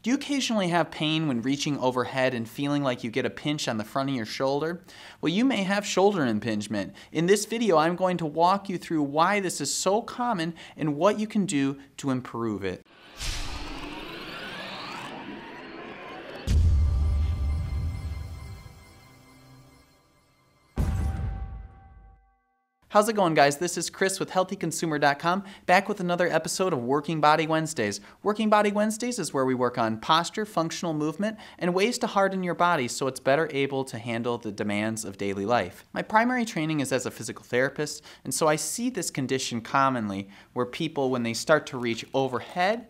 Do you occasionally have pain when reaching overhead and feeling like you get a pinch on the front of your shoulder? Well, you may have shoulder impingement. In this video, I'm going to walk you through why this is so common and what you can do to improve it. How's it going, guys? This is Chris with HealthyConsumer.com, back with another episode of Working Body Wednesdays. Working Body Wednesdays is where we work on posture, functional movement, and ways to harden your body so it's better able to handle the demands of daily life. My primary training is as a physical therapist, and so I see this condition commonly where people, when they start to reach overhead,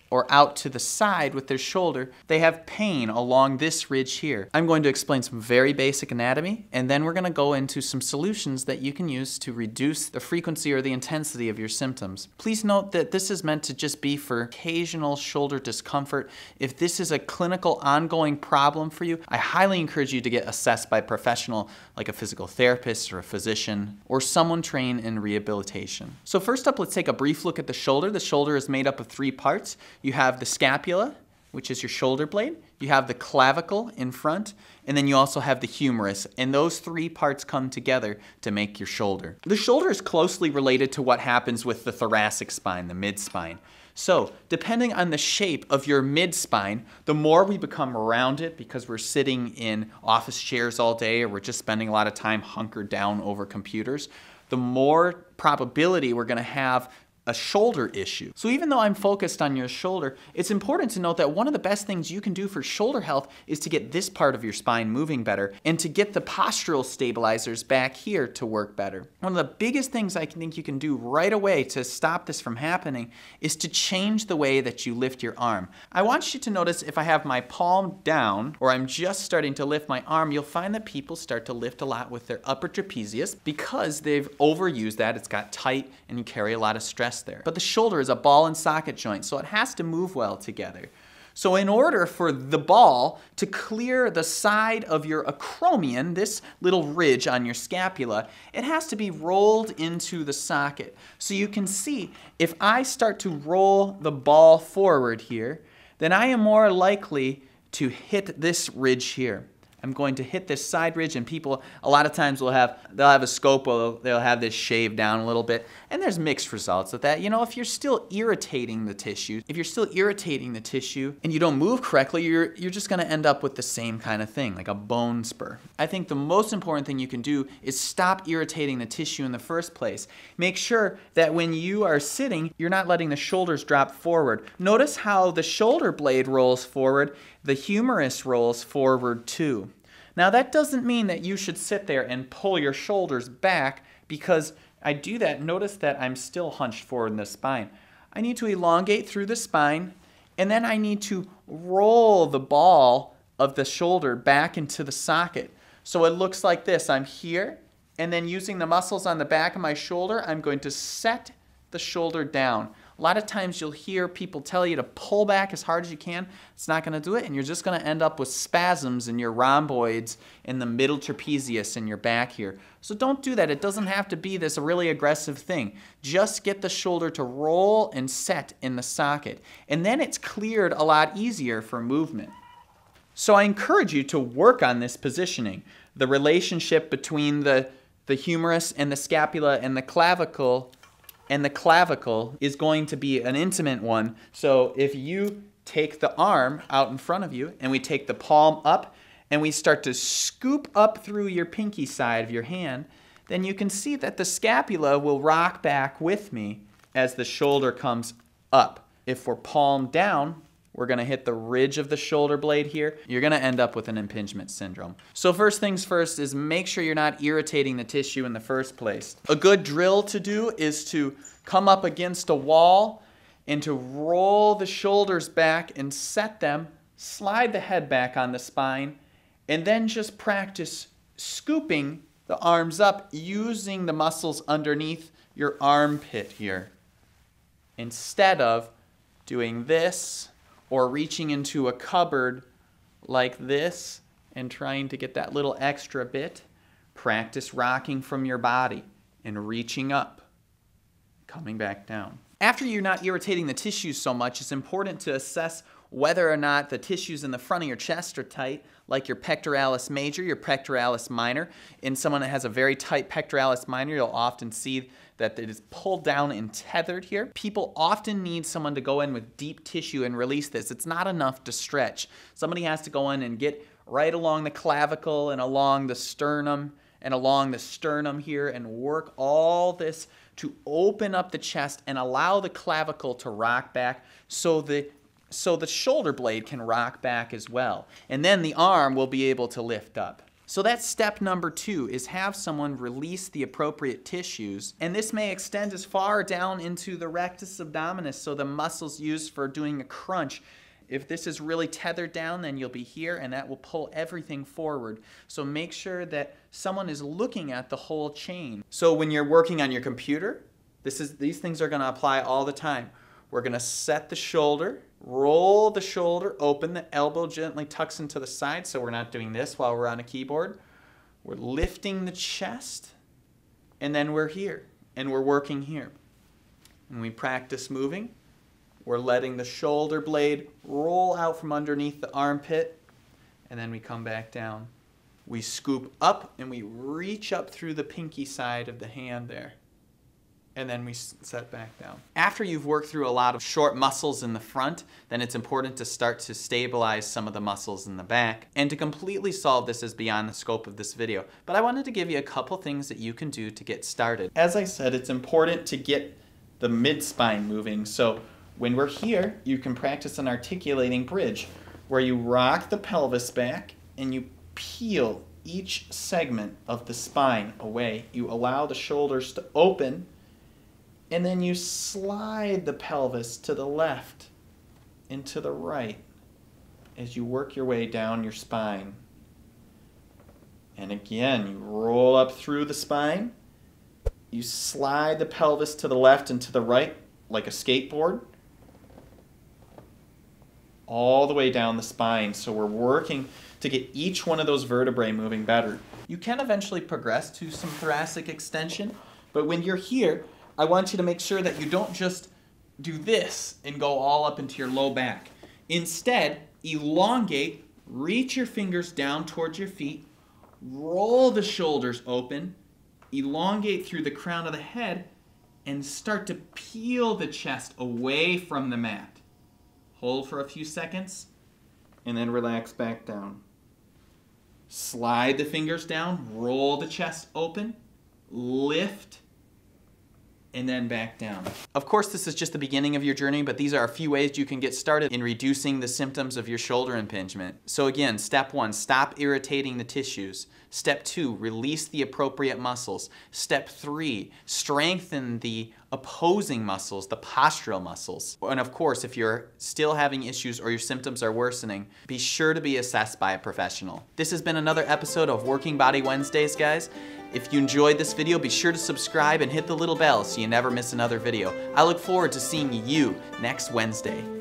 or out to the side with their shoulder, they have pain along this ridge here. I'm going to explain some very basic anatomy, and then we're going to go into some solutions that you can use to reduce the frequency or the intensity of your symptoms. Please note that this is meant to just be for occasional shoulder discomfort. If this is a clinical ongoing problem for you, I highly encourage you to get assessed by a professional like a physical therapist or a physician or someone trained in rehabilitation. So first up, let's take a brief look at the shoulder. The shoulder is made up of three parts. You have the scapula, which is your shoulder blade. You have the clavicle in front, and then you also have the humerus. And those three parts come together to make your shoulder. The shoulder is closely related to what happens with the thoracic spine, the mid-spine. So, depending on the shape of your mid-spine, the more we become rounded because we're sitting in office chairs all day or we're just spending a lot of time hunkered down over computers, the more probability we're going to have a shoulder issue. So even though I'm focused on your shoulder, it's important to note that one of the best things you can do for shoulder health is to get this part of your spine moving better and to get the postural stabilizers back here to work better. One of the biggest things I think you can do right away to stop this from happening is to change the way that you lift your arm. I want you to notice if I have my palm down or I'm just starting to lift my arm, you'll find that people start to lift a lot with their upper trapezius because they've overused that. It's got tight and you carry a lot of stress there. But the shoulder is a ball and socket joint, so it has to move well together. So in order for the ball to clear the side of your acromion, this little ridge on your scapula, it has to be rolled into the socket. So you can see, if I start to roll the ball forward here, then I am more likely to hit this ridge here. I'm going to hit this side ridge, and people a lot of times they'll have a scope where they'll have this shaved down a little bit, and there's mixed results with that. You know, if you're still irritating the tissue, and you don't move correctly, you're just going to end up with the same kind of thing, like a bone spur. I think the most important thing you can do is stop irritating the tissue in the first place. Make sure that when you are sitting, you're not letting the shoulders drop forward. Notice how the shoulder blade rolls forward, the humerus rolls forward too. Now that doesn't mean that you should sit there and pull your shoulders back, because I do that. Notice that I'm still hunched forward in the spine. I need to elongate through the spine, and then I need to roll the ball of the shoulder back into the socket. So it looks like this. I'm here, and then using the muscles on the back of my shoulder, I'm going to set the shoulder down. A lot of times you'll hear people tell you to pull back as hard as you can. It's not going to do it, and you're just going to end up with spasms in your rhomboids in the middle trapezius in your back here. So don't do that. It doesn't have to be this really aggressive thing. Just get the shoulder to roll and set in the socket, and then it's cleared a lot easier for movement. So I encourage you to work on this positioning. The relationship between the humerus and the scapula and the clavicle is going to be an intimate one. So if you take the arm out in front of you and we take the palm up and we start to scoop up through your pinky side of your hand, then you can see that the scapula will rock back with me as the shoulder comes up. If we're palm down, we're going to hit the ridge of the shoulder blade here. You're going to end up with an impingement syndrome. So first things first is make sure you're not irritating the tissue in the first place. A good drill to do is to come up against a wall and to roll the shoulders back and set them, slide the head back on the spine, and then just practice scooping the arms up using the muscles underneath your armpit here, instead of doing this or reaching into a cupboard like this and trying to get that little extra bit. Practice rocking from your body and reaching up, coming back down. After you're not irritating the tissues so much, it's important to assess whether or not the tissues in the front of your chest are tight, like your pectoralis major, your pectoralis minor. In someone that has a very tight pectoralis minor, you'll often see that it is pulled down and tethered here. People often need someone to go in with deep tissue and release this. It's not enough to stretch. Somebody has to go in and get right along the clavicle and along the sternum here and work all this to open up the chest and allow the clavicle to rock back so the shoulder blade can rock back as well. And then the arm will be able to lift up. So that's step number 2, is have someone release the appropriate tissues. And this may extend as far down into the rectus abdominis, so the muscles used for doing a crunch. If this is really tethered down, then you'll be here, and that will pull everything forward. So make sure that someone is looking at the whole chain. So when you're working on your computer, these things are going to apply all the time. We're going to set the shoulder, roll the shoulder, open, the elbow gently tucks into the side, so we're not doing this while we're on a keyboard. We're lifting the chest, and then we're here, and we're working here. And we practice moving. We're letting the shoulder blade roll out from underneath the armpit, and then we come back down. We scoop up, and we reach up through the pinky side of the hand there. And then we set back down. After you've worked through a lot of short muscles in the front, then it's important to start to stabilize some of the muscles in the back. And to completely solve this is beyond the scope of this video, but I wanted to give you a couple things that you can do to get started. As I said, it's important to get the mid-spine moving. So when we're here, you can practice an articulating bridge, where you rock the pelvis back and you peel each segment of the spine away. You allow the shoulders to open, and then you slide the pelvis to the left and to the right as you work your way down your spine. And again, you roll up through the spine. You slide the pelvis to the left and to the right like a skateboard, all the way down the spine. So we're working to get each one of those vertebrae moving better. You can eventually progress to some thoracic extension, but when you're here, I want you to make sure that you don't just do this and go all up into your low back. Instead, elongate, reach your fingers down towards your feet, roll the shoulders open, elongate through the crown of the head, and start to peel the chest away from the mat. Hold for a few seconds, and then relax back down. Slide the fingers down, roll the chest open, lift, and then back down. Of course, this is just the beginning of your journey, but these are a few ways you can get started in reducing the symptoms of your shoulder impingement. So again, step 1, stop irritating the tissues. Step 2, release the appropriate muscles. Step 3, strengthen the opposing muscles, the postural muscles. And of course, if you're still having issues or your symptoms are worsening, be sure to be assessed by a professional. This has been another episode of Working Body Wednesdays, guys. If you enjoyed this video, be sure to subscribe and hit the little bell so you never miss another video. I look forward to seeing you next Wednesday.